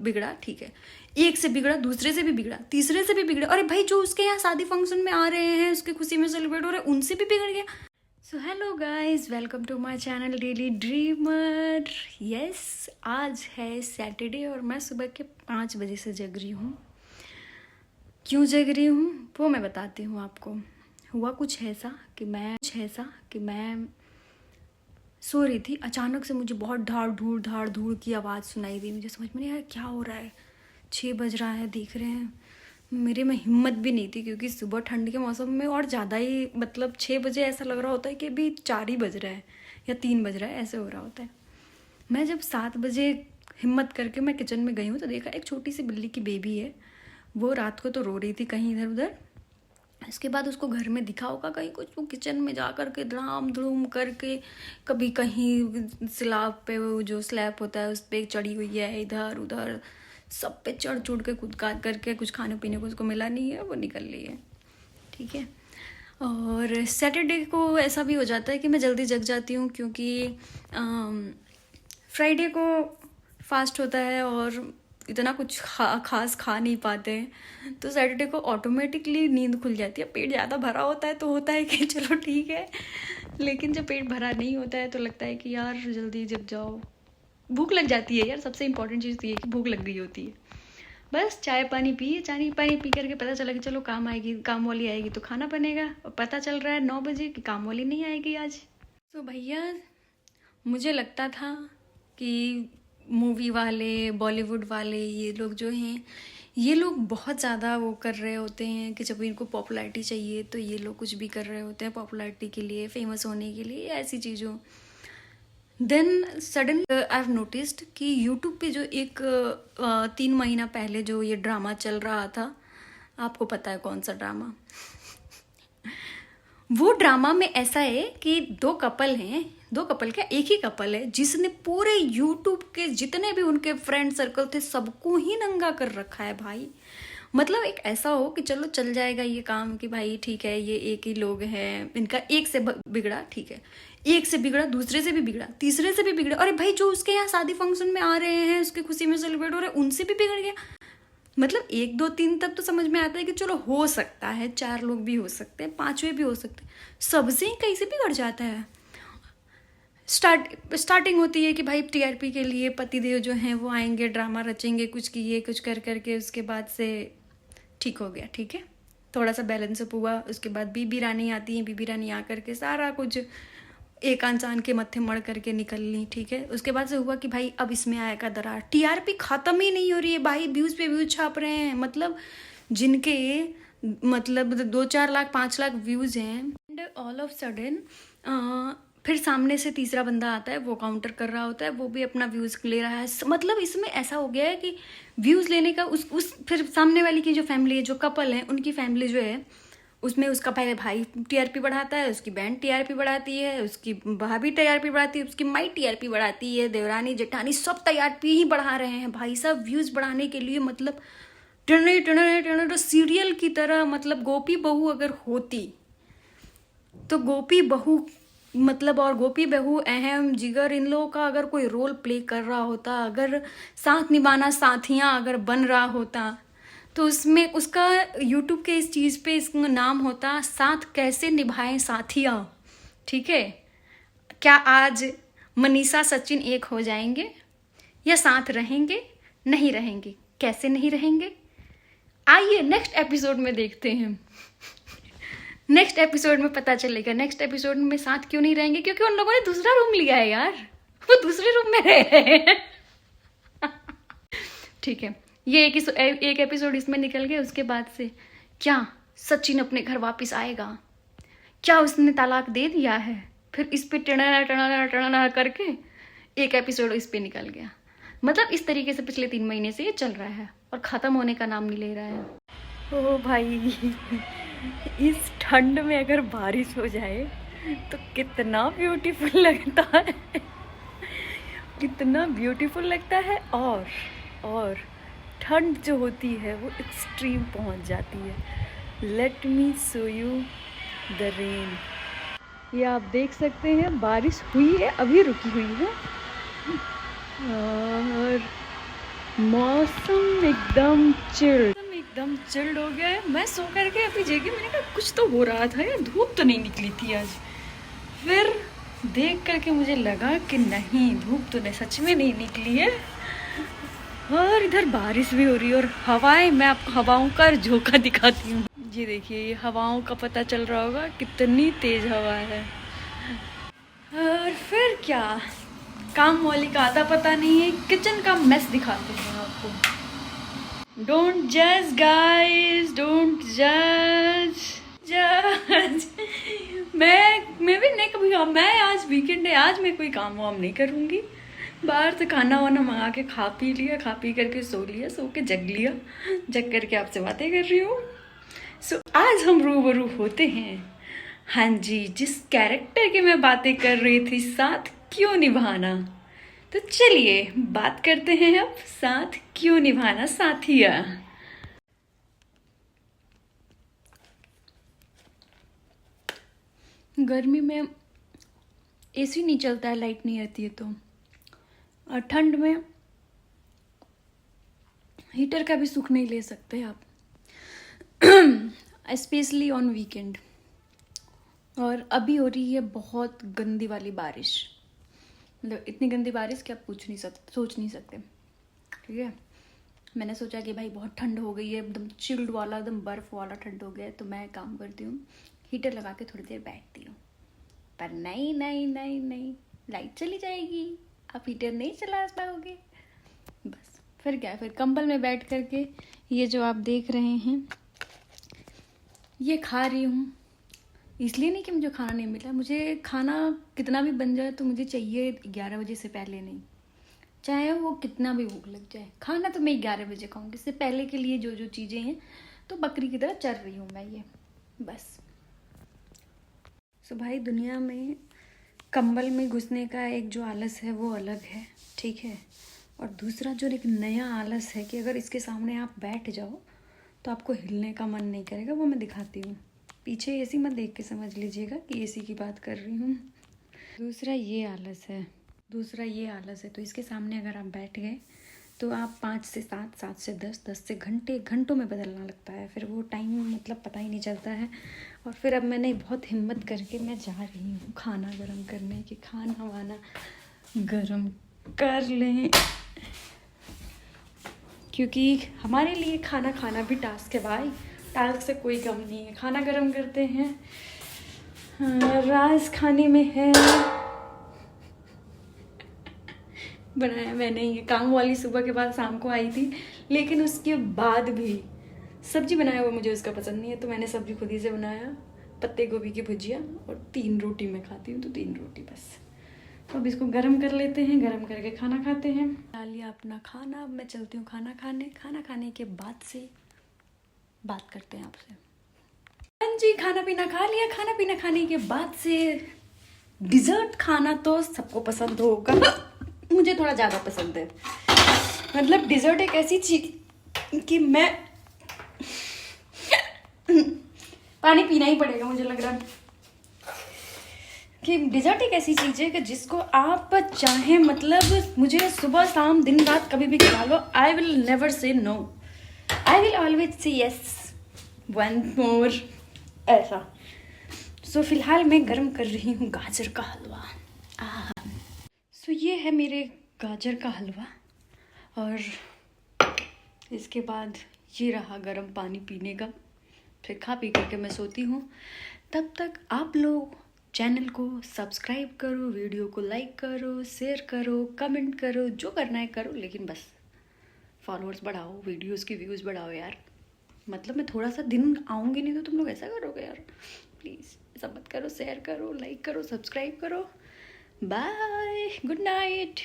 बिगड़ा, ठीक है, एक से बिगड़ा, दूसरे से भी बिगड़ा, तीसरे से भी बिगड़ा, अरे भाई जो उसके यहाँ शादी फंक्शन में आ रहे हैं, उसकी खुशी में सेलिब्रेट हो रहे हैं, उनसे भी बिगड़ गया। So hello guys, welcome to my channel Daily Dreamer. Yes, आज है सैटरडे और मैं सुबह के 5 बजे से जग रही हूँ। क्यों जग रही हूँ वो मैं बताती हूँ आपको। हुआ कुछ ऐसा कि मैं सो रही थी, अचानक से मुझे बहुत धाड़ धूड़ की आवाज़ सुनाई दी। मुझे समझ में नहीं आया क्या हो रहा है। 6 बज रहा है, देख रहे हैं। मेरे में हिम्मत भी नहीं थी क्योंकि सुबह ठंड के मौसम में और ज़्यादा ही, मतलब 6 बजे ऐसा लग रहा होता है कि अभी 4 ही बज रहा है या 3 बज रहा है, ऐसे हो रहा होता है। मैं जब 7 बजे हिम्मत करके मैं किचन में गई हूँ तो देखा एक छोटी सी बिल्ली की बेबी है। वो रात को तो रो रही थी कहीं इधर उधर। इसके बाद उसको घर में दिखा होगा कहीं कुछ, वो किचन में जा कर के धड़ाम धड़ूम करके कभी कहीं स्लैब पे, वो जो स्लैब होता है उस पर चढ़ी हुई है, इधर उधर सब पे चढ़ चुढ़ के कूद काद करके कुछ खाने पीने को उसको मिला नहीं है, वो निकल रही है, ठीक है। और सैटरडे को ऐसा भी हो जाता है कि मैं जल्दी जग जाती हूँ क्योंकि फ्राइडे को फास्ट होता है और इतना कुछ खास खा नहीं पाते हैं, तो सैटरडे को ऑटोमेटिकली नींद खुल जाती है। पेट ज़्यादा भरा होता है तो होता है कि चलो ठीक है, लेकिन जब पेट भरा नहीं होता है तो लगता है कि यार जल्दी जग जाओ। भूख लग जाती है यार, सबसे इम्पोर्टेंट चीज़ ये है कि भूख लग रही होती है। बस चाय पानी पी करके पता चला कि चलो काम आएगी, काम वाली आएगी तो खाना बनेगा, और पता चल रहा है 9 बजे कि काम वाली नहीं आएगी आज। तो भैया, मुझे लगता था कि मूवी वाले, बॉलीवुड वाले, ये लोग जो हैं, ये लोग बहुत ज़्यादा वो कर रहे होते हैं कि जब इनको पॉपुलैरिटी चाहिए तो ये लोग कुछ भी कर रहे होते हैं पॉपुलैरिटी के लिए, फेमस होने के लिए, ऐसी चीज़ों। Then sudden I have noticed कि यूट्यूब पे जो एक 3 महीना पहले जो ये ड्रामा चल रहा था, आपको पता है कौन सा ड्रामा? वो ड्रामा में ऐसा है कि दो कपल क्या, एक ही कपल है जिसने पूरे यूट्यूब के जितने भी उनके फ्रेंड सर्कल थे सबको ही नंगा कर रखा है भाई। मतलब एक ऐसा हो कि चलो चल जाएगा ये काम कि भाई ठीक है, ये एक ही लोग हैं, इनका एक से बिगड़ा, ठीक है, एक से बिगड़ा, दूसरे से भी बिगड़ा, तीसरे से भी बिगड़ा, अरे भाई जो उसके यहाँ शादी फंक्शन में आ रहे हैं, उसकी खुशी में सेलिब्रेट हो रहे हैं, उनसे भी बिगड़ गया। मतलब 1 2 3 तक तो समझ में आता है कि चलो हो सकता है, 4 लोग भी हो सकते हैं, 5वें भी हो सकते हैं, सबसे ही कैसे बिगड़ जाता है। स्टार्टिंग होती है कि भाई टीआरपी के लिए पतिदेव जो हैं वो आएंगे, ड्रामा रचेंगे, कुछ किए, कुछ कर करके उसके बाद से ठीक हो गया, ठीक है, थोड़ा सा बैलेंस अप हुआ। उसके बाद बीबी रानी आती है, बीबी रानी आ करके सारा कुछ एक इंसान के मत्थे मड़ करके निकल ली, ठीक है। उसके बाद से हुआ कि भाई अब इसमें आएगा दरार, टीआरपी खत्म ही नहीं हो रही है भाई, व्यूज पे व्यूज छाप रहे हैं, मतलब जिनके मतलब 2-4 लाख 5 लाख व्यूज हैं, एंड ऑल ऑफ सडन फिर सामने से तीसरा बंदा आता है, वो काउंटर कर रहा होता है, वो भी अपना व्यूज ले रहा है। मतलब इसमें ऐसा हो गया है कि व्यूज लेने का उस फिर सामने वाली की जो फैमिली है, जो कपल है, उनकी फैमिली जो है, उसमें उसका पहले भाई टीआरपी बढ़ाता है, उसकी बहन टीआरपी बढ़ाती है, उसकी भाभी टीआरपी बढ़ाती है, उसकी माई टीआरपी बढ़ाती है, देवरानी जेठानी सब टीआरपी ही बढ़ा रहे हैं भाई साहब, व्यूज बढ़ाने के लिए। मतलब टने टने टने सीरियल की तरह। मतलब गोपी बहू अगर होती तो गोपी बहू, मतलब, और गोपी बहू अहम जिगर इन लोगों का अगर कोई रोल प्ले कर रहा होता, अगर साथ निभाना साथियां अगर बन रहा होता, तो उसमें उसका यूट्यूब के इस चीज़ पे इसका नाम होता साथ कैसे निभाएं साथियां, ठीक है। क्या आज मनीषा सचिन एक हो जाएंगे या साथ रहेंगे? नहीं रहेंगे। कैसे नहीं रहेंगे? आइए नेक्स्ट एपिसोड में देखते हैं। नेक्स्ट एपिसोड में पता चलेगा। नेक्स्ट एपिसोड में साथ क्यों नहीं रहेंगे? क्योंकि उन लोगों ने दूसरा रूम लिया है यार, वो दूसरे रूम में रह रहे हैं। ठीक है, ये एक एपिसोड इसमें निकल गया। उसके बाद से क्या सचिन अपने घर वापस आएगा? क्या उसने तलाक दे दिया है? फिर इस पे टना टना टना करके एक एपिसोड इस पे निकल गया। मतलब इस तरीके से पिछले 3 महीने से ये चल रहा है और ख़त्म होने का नाम नहीं ले रहा है। ओ भाई, इस ठंड में अगर बारिश हो जाए तो कितना ब्यूटीफुल लगता है, कितना ब्यूटीफुल लगता है। और ठंड जो होती है वो एक्सट्रीम पहुंच जाती है। Let me show you the rain. ये आप देख सकते हैं, बारिश हुई है, अभी रुकी हुई है, और मौसम एकदम चिल्ड हो गया है। मैं सो करके अभी जगी, मैंने कहा कुछ तो हो रहा था यार, धूप तो नहीं निकली थी आज। फिर देख करके मुझे लगा कि नहीं, धूप तो नहीं, सच में नहीं निकली है। और इधर बारिश भी हो रही है और हवाएं, मैं आपको हवाओं का झोंका दिखाती हूँ। ये देखिए, ये हवाओं का पता चल रहा होगा कितनी तेज हवा है। और फिर क्या, काम वाली का आता पता नहीं है। किचन का मेस दिखाते हैं आपको। डोंट जज गाइस, डोंट जज। मैं भी नहीं, कभी मैं आज वीकेंड है, आज मैं कोई काम वाम नहीं करूँगी। बाहर से खाना वाना मंगा के खा पी लिया, खा पी करके सो लिया, सो के जग लिया, जग करके आपसे बातें कर रही हूँ। सो आज हम रूबरू होते हैं, हाँ जी, जिस कैरेक्टर की मैं बातें कर रही थी, साथ क्यों निभाना। तो चलिए बात करते हैं अब, साथ क्यों निभाना साथिया। गर्मी में एसी नहीं चलता है, लाइट नहीं आती है तो, और ठंड में हीटर का भी सुख नहीं ले सकते आप, स्पेशली ऑन वीकेंड। और अभी हो रही है बहुत गंदी वाली बारिश, मतलब इतनी गंदी बारिश कि आप सोच नहीं सकते। ठीक है, मैंने सोचा कि भाई बहुत ठंड हो गई है, एकदम चिल्ड वाला, एकदम बर्फ़ वाला ठंड हो गया है, तो मैं काम करती हूँ, हीटर लगा के थोड़ी देर बैठती हूँ। पर नहीं नहीं नहीं नहीं, लाइट चली जाएगी, आप हीटर नहीं चला पाओगे। बस फिर क्या, फिर कंबल में बैठ करके ये जो आप देख रहे हैं ये खा रही हूँ। इसलिए नहीं कि मुझे खाना नहीं मिला, मुझे खाना कितना भी बन जाए तो मुझे चाहिए 11 बजे से पहले नहीं, चाहे वो कितना भी भूख लग जाए। खाना तो मैं 11 बजे खाऊंगी, इससे पहले के लिए जो जो चीज़ें हैं तो बकरी की तरह चल रही हूँ मैं ये, बस। सो भाई, दुनिया में कंबल में घुसने का एक जो आलस है वो अलग है, ठीक है, और दूसरा जो एक नया आलस है कि अगर इसके सामने आप बैठ जाओ तो आपको हिलने का मन नहीं करेगा, वो मैं दिखाती हूँ। पीछे एसी मत देख के समझ लीजिएगा कि एसी की बात कर रही हूँ। दूसरा ये आलस है, तो इसके सामने अगर आप बैठ गए तो आप 5 से 7, 7 से 10, 10 से घंटों में बदलना लगता है, फिर वो टाइम मतलब पता ही नहीं चलता है। और फिर अब मैंने बहुत हिम्मत करके मैं जा रही हूँ खाना गर्म करने, कि खाना वाना गर्म कर लें, क्योंकि हमारे लिए खाना खाना भी टास्क है भाई, टास्क से कोई कम नहीं है। खाना गर्म करते हैं, राज खाने में है, बनाया मैंने। ये काम वाली सुबह के बाद शाम को आई थी, लेकिन उसके बाद भी सब्जी बनाया हुआ मुझे उसका पसंद नहीं है, तो मैंने सब्जी खुद ही से बनाया, पत्ते गोभी की भुजिया, और 3 रोटी मैं खाती हूँ, तो 3 रोटी बस। तो अब इसको गर्म कर लेते हैं, गर्म करके खाना खाते हैं। डाल लिया अपना खाना, अब मैं चलती हूँ खाना खाने। खाना खाने के बाद से बात करते हैं आपसे। हाँ जी, खाना पीना खा लिया। खाना पीना खाने के बाद से डिज़र्ट खाना तो सबको पसंद होगा, मुझे थोड़ा ज़्यादा पसंद है। मतलब डिज़र्ट एक ऐसी चीज़ कि मैं पानी पीना ही पड़ेगा, मुझे लग रहा है कि डिज़र्ट एक ऐसी चीज़ है कि जिसको आप चाहे, मतलब मुझे सुबह शाम दिन रात कभी भी खिला लो, I will never say no, I will always say yes, one more, ऐसा। सो फिलहाल मैं गर्म कर रही हूँ गाजर का हलवा। सो ये है मेरे गाजर का हलवा, और इसके बाद ये रहा गर्म पानी पीने का। फिर खा पी करके मैं सोती हूँ। तब तक आप लोग चैनल को सब्सक्राइब करो, वीडियो को लाइक करो, शेयर करो, कमेंट करो, जो करना है करो, लेकिन बस फॉलोअर्स बढ़ाओ, वीडियोस की व्यूज़ बढ़ाओ यार। मतलब मैं थोड़ा सा दिन आऊँगी नहीं तो तुम लोग ऐसा करोगे यार, प्लीज़ ऐसा मत करो। शेयर करो, लाइक करो, सब्सक्राइब करो। Bye, good night.